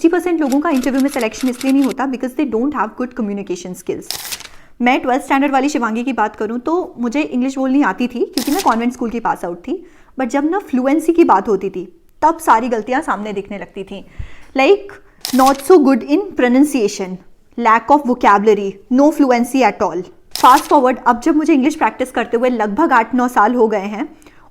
60% लोगों का इंटरव्यू में सिलेक्शन इसलिए नहीं होता because they don't have good communication skills. मैं 12th स्टैंडर्ड वाली शिवांगी की बात करूँ तो मुझे इंग्लिश बोलनी आती थी क्योंकि मैं कॉन्वेंट स्कूल की पास आउट थी, बट जब ना फ्लुएंसी की बात होती थी तब सारी गलतियाँ सामने दिखने लगती थी। Like not so good in pronunciation, lack of vocabulary, no fluency at all. Fast forward, अब जब मुझे इंग्लिश प्रैक्टिस करते हुए लगभग 8-9 साल हो गए हैं,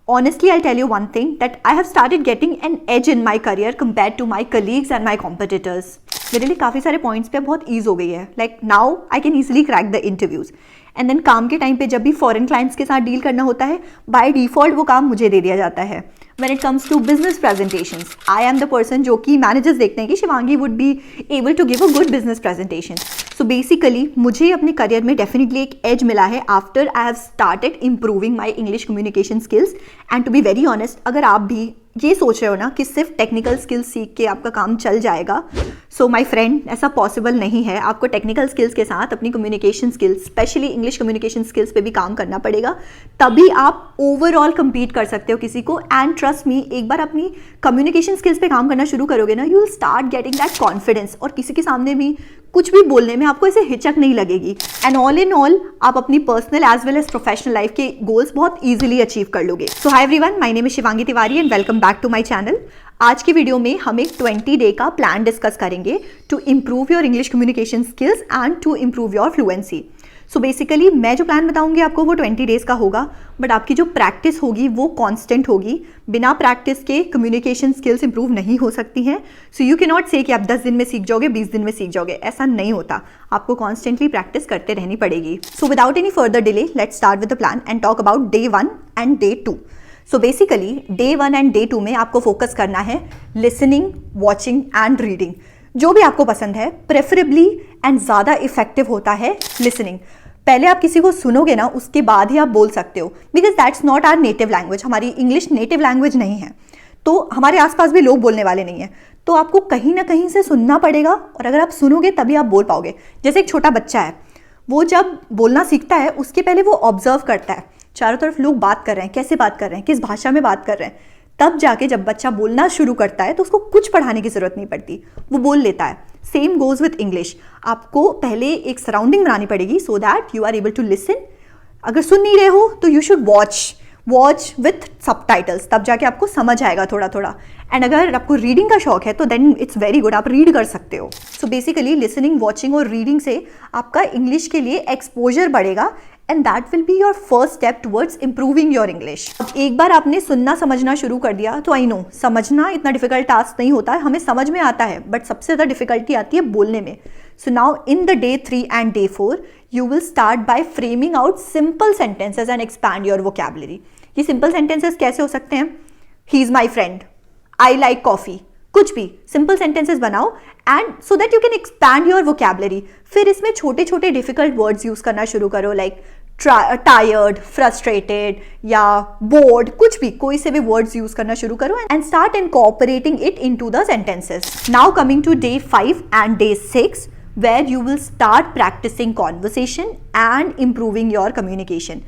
honestly I'll tell you one thing, that I have started getting an edge in my career compared to my colleagues and my competitors. मेरे लिए काफ़ी सारे पॉइंट्स पे बहुत ईज हो गई है। Like now I can easily crack the interviews and then काम के टाइम पे जब भी फॉरेन क्लाइंट्स के साथ डील करना होता है, बाय डिफॉल्ट वो काम मुझे दे दिया जाता है। When it comes to business presentations, I am the person जो कि मैनेजर्स देखते हैं कि Shivangi would be able to give a good business presentation. So basically मुझे अपने करियर में डेफिनेटली एक एज मिला है after I have started improving my English communication skills. And to be very honest, अगर आप भी ये सोच रहे हो ना कि सिर्फ टेक्निकल स्किल्स सीख के आपका काम चल जाएगा, सो माय फ्रेंड, ऐसा पॉसिबल नहीं है। आपको टेक्निकल स्किल्स के साथ अपनी communication skills, specially English communication skills पे भी काम करना पड़ेगा, तभी आप ओवरऑल compete कर सकते हो किसी को। एंड ट्रस्ट मी, एक बार अपनी कम्युनिकेशन स्किल्स पे काम करना शुरू करोगे ना, you will start getting that confidence, और किसी के सामने भी कुछ भी बोलने में आपको ऐसे हिचक नहीं लगेगी। एंड ऑल इन ऑल आप अपनी personal as well as professional life के गोल्स बहुत ईजिली अचीव कर लोगे। So hi everyone, my name is Shivangi Tiwari and welcome back to my channel. आज की वीडियो में हम एक 20 डे का प्लान डिस्कस करेंगे to improve your English communication skills and to improve your fluency. So basically मैं जो प्लान बताऊंगी आपको वो 20 डेज का होगा, बट आपकी जो प्रैक्टिस होगी वो कांस्टेंट होगी। बिना प्रैक्टिस के कम्युनिकेशन स्किल्स इंप्रूव नहीं हो सकती हैं। सो यू कैन नॉट से कि आप 10 दिन में सीख जाओगे, 20 दिन में सीख जाओगे, ऐसा नहीं होता। आपको कॉन्स्टेंटली प्रैक्टिस करते रहनी पड़ेगी। So without any further delay, let's start with the plan and talk about day 1 and day 2। So basically day 1 and day 2 में आपको फोकस करना है लिसनिंग, वॉचिंग एंड रीडिंग, जो भी आपको पसंद है। प्रेफरेबली एंड ज़्यादा इफेक्टिव होता है लिसनिंग। पहले आप किसी को सुनोगे ना, उसके बाद ही आप बोल सकते हो, because that's not our native language. हमारी इंग्लिश नेटिव लैंग्वेज नहीं है, तो हमारे आसपास भी लोग बोलने वाले नहीं हैं, तो आपको कहीं ना कहीं से सुनना पड़ेगा, और अगर आप सुनोगे तभी आप बोल पाओगे। जैसे एक छोटा बच्चा है, वो जब बोलना सीखता है उसके पहले वो ऑब्जर्व करता है चारों तरफ लोग बात कर रहे हैं, कैसे बात कर रहे हैं, किस भाषा में बात कर रहे हैं, तब जाके जब बच्चा बोलना शुरू करता है तो उसको कुछ पढ़ाने की ज़रूरत नहीं पड़ती, वो बोल लेता है। Same goes with English. आपको पहले एक सराउंडिंग बनानी पड़ेगी so that you are able to listen. अगर सुन नहीं रहे हो तो you should watch with subtitles, तब जाके आपको समझ आएगा थोड़ा थोड़ा। एंड अगर आपको रीडिंग का शौक है तो देन इट्स वेरी गुड, आप रीड कर सकते हो। सो बेसिकली लिसनिंग, वॉचिंग और रीडिंग से आपका इंग्लिश के लिए एक्सपोजर बढ़ेगा and that will be your first step towards improving your English. अब एक बार आपने सुनना समझना शुरू कर दिया तो आई नो समझना इतना डिफिकल्ट टास्क नहीं होता है, हमें समझ में आता है, बट सबसे ज़्यादा डिफिकल्टी आती है बोलने में। So now in the day 3 and day 4 you will start by framing out simple sentences and expand your vocabulary. ये सिंपल सेंटेंसेज कैसे हो सकते हैं? He is my friend, I like coffee, कुछ भी सिंपल सेंटेंसेस बनाओ and so that you can expand your vocabulary. फिर इसमें छोटे छोटे डिफिकल्ट वर्ड्स यूज करना शुरू करो, लाइक टायर्ड, फ्रस्ट्रेटेड या बोर्ड, कुछ भी, कोई से भी वर्ड्स यूज करना शुरू करो and start incorporating it into the sentences. Now coming to day 5 and day 6 where you will start practicing conversation and improving your communication.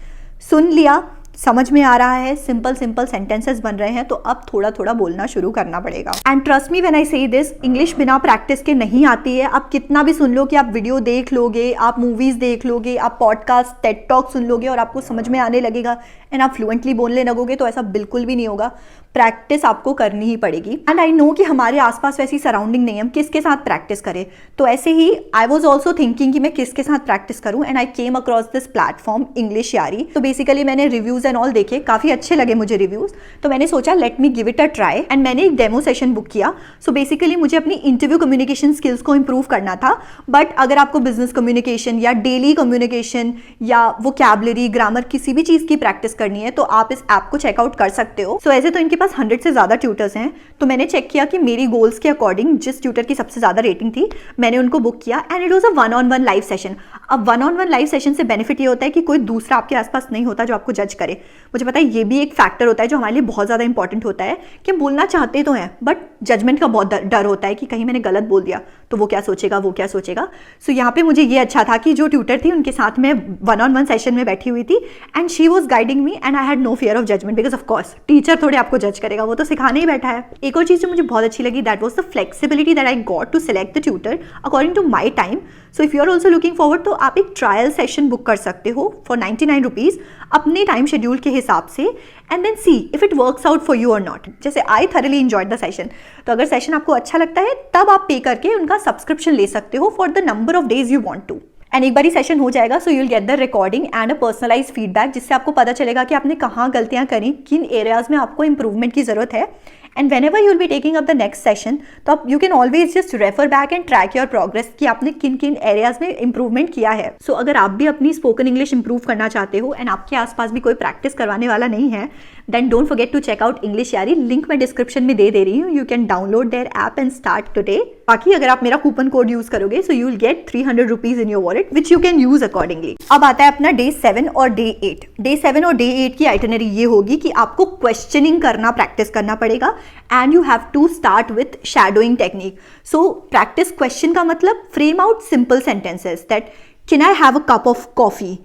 सुन लिया, समझ में आ रहा है, सिंपल सेंटेंसेस बन रहे हैं, तो अब थोड़ा थोड़ा बोलना शुरू करना पड़ेगा। And trust me when I से दिस, इंग्लिश बिना प्रैक्टिस के नहीं आती है। आप कितना भी सुन लो, कि आप वीडियो देख लोगे, आप मूवीज देख लोगे, आप पॉडकास्ट, टेड टॉक सुन लोगे और आपको समझ में आने लगेगा एंड आप फ्लुएंटली बोलने लगोगे, तो ऐसा बिल्कुल भी नहीं होगा। प्रैक्टिस आपको करनी ही पड़ेगी। एंड आई नो कि हमारे आसपास वैसी सराउंडिंग नहीं है, हम किसके साथ प्रैक्टिस करें। तो ऐसे ही आई वॉज ऑल्सो थिंकिंग कि मैं किसके साथ प्रैक्टिस करूं, and I came across this platform English यारी। तो बेसिकली मैंने रिव्यूज एंड ऑल देखे, काफ़ी अच्छे लगे मुझे रिव्यूज, तो मैंने सोचा let me give it a try and मैंने एक डेमो सेशन बुक किया। सो बेसिकली मुझे अपनी इंटरव्यू कम्युनिकेशन स्किल्स को इंप्रूव करना था, बट अगर आपको बिजनेस कम्युनिकेशन या डेली कम्युनिकेशन या वोकैबुलरी, ग्रामर, किसी भी चीज़ की प्रैक्टिस करनी है तो आप इस ऐप को चेकआउट कर सकते हो। सो ऐसे तो इनके पास 100 से ज़्यादा ट्यूटर्स हैं, तो मैंने चेक किया कि मेरी गोल्स के अकॉर्डिंग जिस ट्यूटर की सबसे ज़्यादा रेटिंग थी मैंने उनको बुक किया and it was a 1-on-1 live session. अब one on one live session से बेनिफिट ये होता है कि कोई दूसरा आपके आसपास नहीं होता जो आपको जज करे। मुझे पता है ये भी एक फैक्टर होता है जो हमारे लिए बहुत ज़्यादा इंपॉर्टेंट होता है कि हम बोलना चाहते तो हैं बट जजमेंट का बहुत डर होता है कि कहीं मैंने गलत बोल दिया तो वो क्या सोचेगा, वो क्या सोचेगा। सो यहाँ पे मुझे ये अच्छा था कि जो ट्यूटर थी उनके साथ मैं वन ऑन वन सेशन में बैठी हुई थी and she was guiding me and I had no fear of judgement because of course teacher थोड़े आपको जज करेगा, वो तो सिखाने ही बैठा है। एक और चीज़ जो मुझे बहुत अच्छी लगी that was the flexibility that I got to select the tutor according to my time. So if you are also looking forward तो आप एक ट्रायल सेशन बुक कर सकते हो फॉर 99 रुपीज़ अपने टाइम शेड्यूल के हिसाब से and then see if it works out for you और नॉट। जैसे I thoroughly enjoyed the session, तो अगर सेशन आपको अच्छा लगता है तब आप पे करके उनका सब्सक्रिप्शन ले सकते हो for the number of days you want to. And एक बारी सेशन हो जाएगा so you will get the recording and a personalise feedback जिससे आपको पता चलेगा कि आपने कहाँ गलतियाँ करी, किन एरियाज में आपको इंप्रूवमेंट की जरूरत है। And when ever you will be taking up the next session तो आप you can always just refer back and track your progress कि आपने किन किन एरियाज में इंप्रूवमेंट किया है। सो अगर आप भी अपनी स्पोकन इंग्लिश इंप्रूव करना चाहते हो एंड आपके आसपास भी कोई प्रैक्टिस करवाने वाला नहीं है then don't forget to check out English Yaari. Link मैं डिस्क्रिप्शन में दे रही हूँ, you can download their app and start today. बाकी अगर आप मेरा कूपन कोड यूज करोगे so you will get 300 rupees in your wallet which you can use accordingly. अब आता है अपना डे 7 और डे 8। डे 7 और डे 8 की आइटनरी ये होगी कि आपको क्वेश्चनिंग करना प्रैक्टिस करना पड़ेगा and you have to start with shadowing technique. So practice question का मतलब frame out simple sentences that can I have a cup of coffee,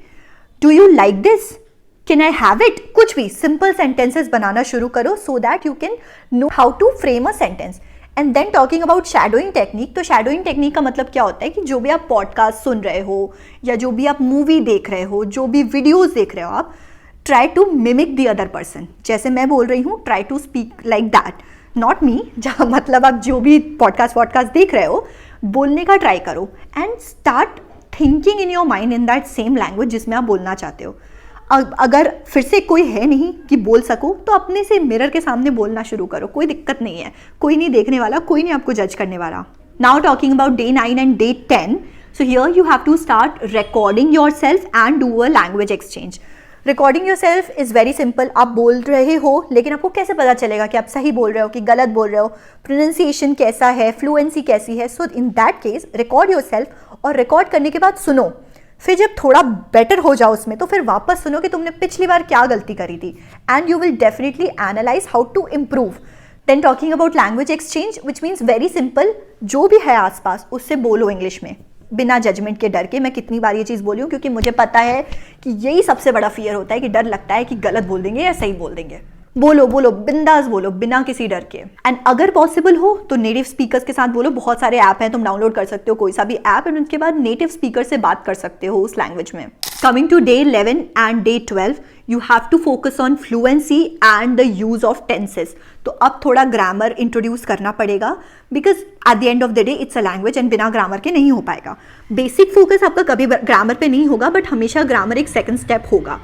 do you like this, can I have it, कुछ भी simple sentences बनाना शुरू करो so that you can know how to frame a sentence. And then talking about shadowing technique, तो shadowing technique का मतलब क्या होता है कि जो भी आप पॉडकास्ट सुन रहे हो या जो भी आप मूवी देख रहे हो, जो भी वीडियोस देख रहे हो, आप try to mimic the other person. जैसे मैं बोल रही हूँ try to speak like that, not me. जहाँ मतलब आप जो भी पॉडकास्ट देख रहे हो बोलने का ट्राई करो and start thinking in your mind in that same language जिसमें आप बोलना चाहते हो। अगर फिर से कोई है नहीं कि बोल सको तो अपने से मिरर के सामने बोलना शुरू करो, कोई दिक्कत नहीं है, कोई नहीं देखने वाला, कोई नहीं आपको जज करने वाला। Now talking about day 9 and day 10, so here you have to start recording yourself and do a language exchange. Recording yourself is very simple. आप बोल रहे हो लेकिन आपको कैसे पता चलेगा कि आप सही बोल रहे हो कि गलत बोल रहे हो, प्रोनाउंसिएशन कैसा है, फ्लुएंसी कैसी है। So in that case record yourself और रिकॉर्ड करने के बाद सुनो, फिर जब थोड़ा बेटर हो जाओ उसमें तो फिर वापस सुनो कि तुमने पिछली बार क्या गलती करी थी and you will definitely analyse how to improve. Then talking about language exchange which means very simple, जो भी है आसपास उससे बोलो इंग्लिश में बिना जजमेंट के डर के। मैं कितनी बार ये चीज़ बोली हूँ क्योंकि मुझे पता है कि यही सबसे बड़ा फियर होता है कि डर लगता है कि गलत बोल देंगे या सही बोल देंगे। बोलो बोलो बिंदास बोलो बिना किसी डर के। एंड अगर पॉसिबल हो तो नेटिव स्पीकर्स के साथ बोलो। बहुत सारे ऐप हैं, तुम डाउनलोड कर सकते हो कोई सा भी ऐप एंड उसके बाद नेटिव स्पीकर से बात कर सकते हो उस लैंग्वेज में। Coming to day 11 and day 12, you have to focus on fluency and the use of tenses. तो अब थोड़ा ग्रामर इंट्रोड्यूस करना पड़ेगा because at the end of the day it's a language and बिना ग्रामर के नहीं हो पाएगा। बेसिक फोकस आपका कभी ग्रामर पे नहीं होगा बट हमेशा ग्रामर एक सेकंड स्टेप होगा।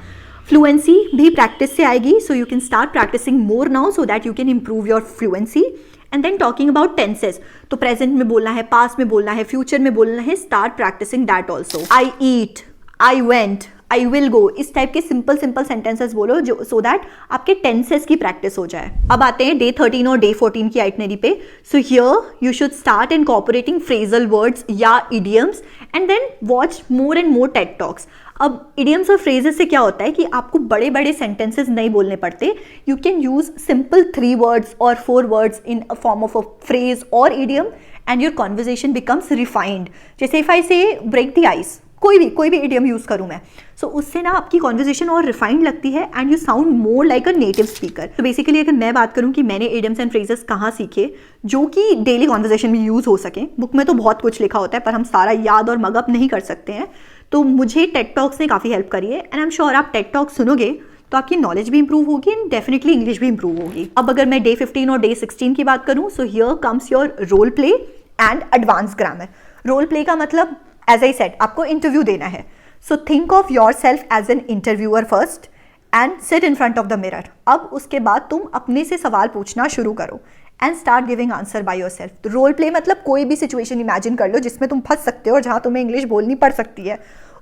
फ्लुएंसी भी प्रैक्टिस से आएगी, so you can start practising more now so that you can improve your fluency. And then talking about tenses, तो प्रेजेंट में बोलना है, पास्ट में बोलना है, फ्यूचर में बोलना है, start practising that also. I eat, I went, I will go, इस टाइप के सिंपल सेंटेंसेस बोलो जो सो दैट आपके टेंसेस की प्रैक्टिस हो जाए। अब आते हैं डे 13 और डे 14 की आइटनरी पे। So here you should start incorporating phrasal words या idioms and then watch more and more TED talks. अब इडियम्स और फ्रेजेस से क्या होता है कि आपको बड़े बड़े सेंटेंसेस नहीं बोलने पड़ते। You can use simple 3 words और 4 words in a form of a phrase और idiom and your conversation becomes refined. जैसे if I say break the ice, कोई भी इडियम यूज करूं मैं, सो उससे ना आपकी कॉन्वर्जेशन और रिफाइंड लगती है and you sound more like a native speaker. तो बेसिकली अगर मैं बात करूं कि मैंने इडियम्स एंड फ्रेजेस कहाँ सीखे जो कि डेली कॉन्वर्जेशन में यूज हो सके, बुक में तो बहुत कुछ लिखा होता है पर हम सारा याद और मगअप नहीं कर सकते हैं, तो मुझे टेड टॉक्स ने काफ़ी हेल्प करी है एंड आई एम श्योर आप टेड टॉक्स सुनोगे तो आपकी नॉलेज भी इंप्रूव होगी एंड डेफिनेटली इंग्लिश भी इंप्रूव होगी। अब अगर मैं डे 15 और डे 16 की बात करूं, so here comes your role play and advance grammar. Role play का मतलब एज आई सेड आपको इंटरव्यू देना है, so think of yourself as an interviewer first and sit in front of the mirror. अब उसके बाद तुम अपने से सवाल पूछना शुरू करो and start giving answer by your self. तो रोल प्ले मतलब कोई भी सिचुएशन इमेजिन कर लो जिसमें तुम फंस सकते हो और जहाँ तुम्हें इंग्लिश बोलनी पड़ सकती है,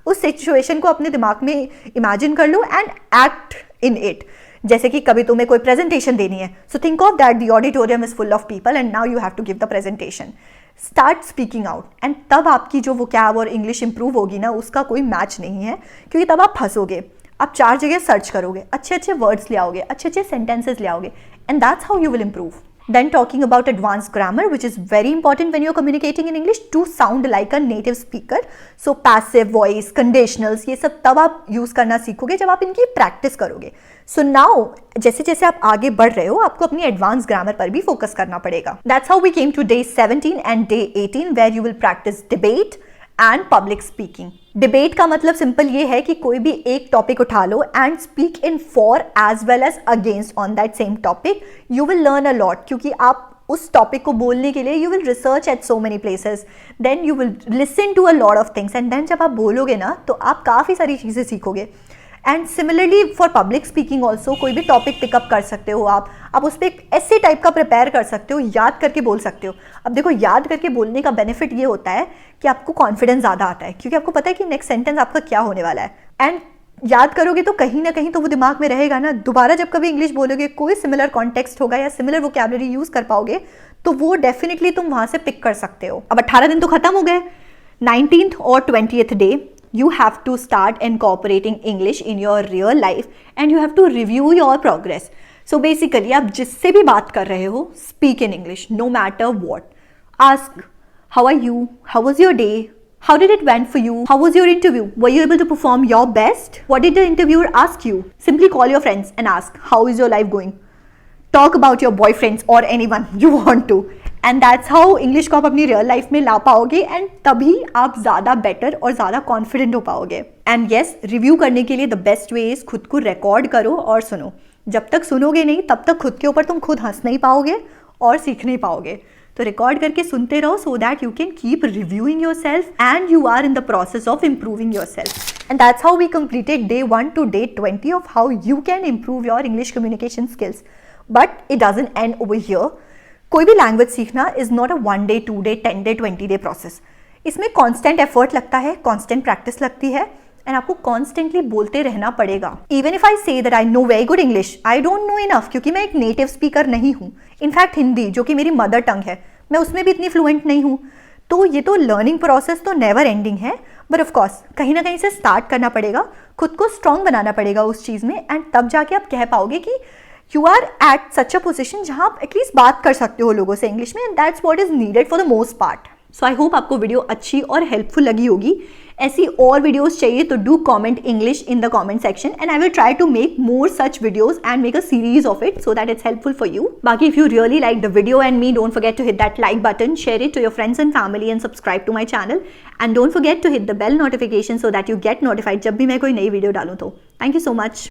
उस सिचुएशन को अपने दिमाग में इमेजिन कर लो एंड एक्ट इन इट। जैसे कि कभी तुम्हें कोई प्रेजेंटेशन देनी है, so think of that the auditorium is full of people and now you have to give the presentation. Start speaking out and तब आपकी जो वोकैब और इंग्लिश इंप्रूव होगी ना, उसका कोई मैच नहीं है, क्योंकि तब आप फंसोगे. आप 4 जगह सर्च करोगे, अच्छे अच्छे वर्ड्स ले आओगे, अच्छे अच्छे सेंटेंसेस ले आओगे, and that's how you will improve. Then talking about advanced grammar, which is very important when you're communicating in English to sound like a native speaker. So passive voice, conditionals, ये सब तब आप use करना सीखोगे जब आप इनकी practice करोगे. So now जैसे जैसे आप आगे बढ़ रहे हो, आपको अपनी एडवांस ग्रामर पर भी फोकस करना पड़ेगा. That's how we came to day 17 and day 18 where you will practice debate and public speaking. Debate का मतलब सिंपल ये है कि कोई भी एक टॉपिक उठा लो and speak in for as well as against on that same topic. You will learn a lot, क्योंकि आप उस टॉपिक को बोलने के लिए you will research at so many places, then you will listen to a lot of things, and then जब आप बोलोगे ना तो आप काफ़ी सारी चीज़ें सीखोगे. And similarly for public speaking also, कोई भी टॉपिक पिकअप कर सकते हो आप उस पर एक ऐसे टाइप का प्रिपेयर कर सकते हो, याद करके बोल सकते हो. अब देखो, याद करके बोलने का बेनिफिट ये होता है कि आपको कॉन्फिडेंस ज़्यादा आता है, क्योंकि आपको पता है कि नेक्स्ट सेंटेंस आपका क्या होने वाला है. एंड याद करोगे तो कहीं ना कहीं तो वो दिमाग में रहेगा ना. दोबारा जब कभी इंग्लिश बोलोगे, कोई सिमिलर कॉन्टेक्स्ट होगा या सिमिलर वोकैबुलरी यूज़ कर पाओगे, तो वो डेफिनेटली तुम वहाँ से पिक कर सकते हो. अब 18 दिन तो खत्म हो गए. 19th और 20th day you have to start incorporating English in your real life and you have to review your progress. So basically, आप जिससे भी बात कर रहे हो, speak in English no matter what. Ask, how are you? How was your day? How did it went for you? How was your interview? Were you able to perform your best? What did the interviewer ask you? Simply call your friends and ask, how is your life going? Talk about your boyfriends or anyone you want to. And that's how English को आप अपनी real life में ला पाओगे, and तभी आप ज़्यादा better और ज़्यादा कॉन्फिडेंट हो पाओगे. एंड येस, रिव्यू करने के लिए द बेस्ट वे इज़ खुद को रिकॉर्ड करो और सुनो. जब तक सुनोगे नहीं, तब तक खुद के ऊपर तुम खुद हंस नहीं पाओगे और सीख नहीं पाओगे. तो रिकॉर्ड करके सुनते रहो, so that you can keep reviewing yourself and you are in the process of improving yourself. And that's how we completed day 1 to day 20 of how you can improve your English communication skills. But it doesn't end over here. कोई भी language सीखना is not a 1 day 2 day 10 day 20 day process. इसमें constant effort लगता है, constant practice लगती है, and आपको constantly बोलते रहना पड़ेगा. Even if I say that I know very good English, I don't know enough, क्योंकि मैं एक नेटिव स्पीकर नहीं हूँ. इनफैक्ट हिंदी, जो कि मेरी मदर टंग है, मैं उसमें भी इतनी फ्लुएंट नहीं हूँ. तो ये तो लर्निंग प्रोसेस तो नेवर एंडिंग है, बट ऑफकोर्स कहीं ना कहीं से स्टार्ट करना पड़ेगा, खुद को स्ट्रॉन्ग बनाना पड़ेगा उस चीज़ में, एंड तब जाके आप कह पाओगे कि you are at such a position जहाँ आप एटलीस्ट बात कर सकते हो लोगों से इंग्लिश में, and that's what is needed for the most part. So I hope आपको वीडियो अच्छी और हेल्पफुल लगी होगी. ऐसी और वीडियोस चाहिए तो do comment English in the comment section, and I will try to make more such videos and make a series of it, so that it's helpful for you. बाकी if you really like the video and me, don't forget to hit that like button, share it to your friends and family, and subscribe to my channel, and don't forget to hit the bell notification so that you get notified जब भी मैं कोई नई video डालूँ. तो thank you so much.